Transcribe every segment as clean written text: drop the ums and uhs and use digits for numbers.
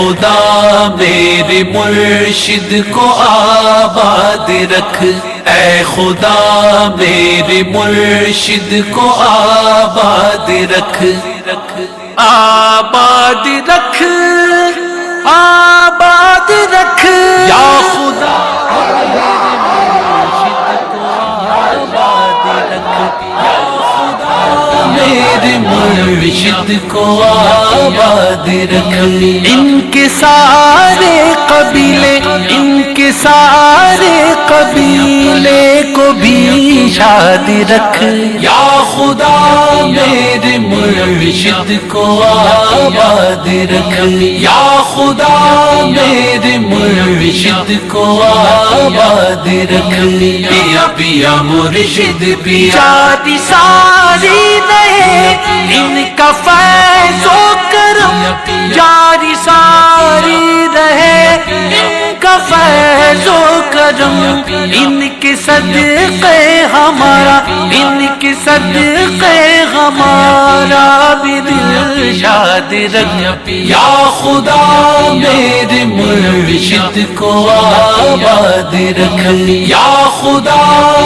خدا میرے مرشد کو آباد رکھ، اے خدا میرے مرشد کو آباد رکھ، آباد رکھ، آباد رکھ یا خدا میرے مرشد کو آباد رکھ، ان کے سارے قبیلے، ان کے سارے قبیلے کو بھی شاد رکھ، یا خدا میرے مرشد کو آباد رکھ، یا خدا میرے مرشد کو آباد رکھ، پیا پیا مرشد پیا شادی ساری رہے ان کا فیض و کرم، جاری ساری رہے ان کا فیض و کرم، ان کے صدقے ہمارا، ان کے صدقے ہمارا بھی دل شاد رکھ، یا خدا میرے مرشد کو آباد رکھ، یا خدا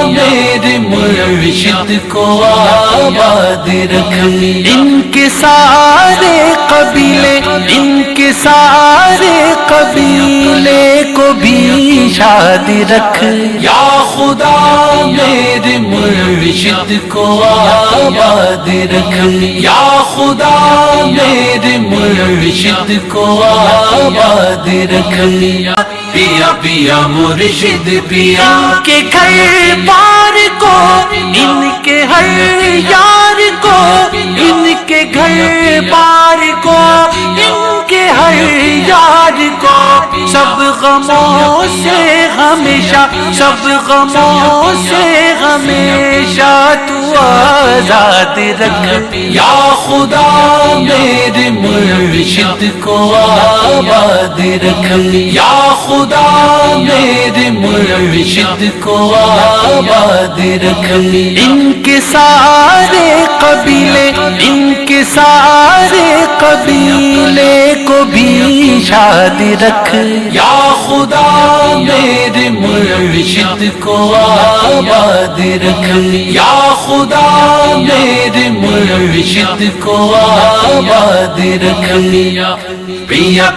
میرے مرشد کو آباد رکھ، ان کے سارے قبیلے، ان کے سارے قبیلے کو بھی شاد رکھ، یا خدا میرے مرشد کو آباد رکھ، یا خدا میرے مرشد کو آباد رکھ، پیا پیا مرشد پیا، ان کے گھر بار کو، ان کے ہر یار کو، ان کے گھر بار کو، ان کے ہر یار کو، سب غموں سے ہمیشہ، سب غموں سے ہمیشہ تو آزاد رکھ، یا خدا میرے مرشد کو آباد رکھ، یا خدا میرے مرشد کو آباد رکھ، ان کے سارے قبیلے، ان کے سارے قبیلے کو بھی شاد رکھ، یا خدا میرے مرشد کو آباد رکھ، یا خدا میرے مرشد کو آباد رکھ، پیا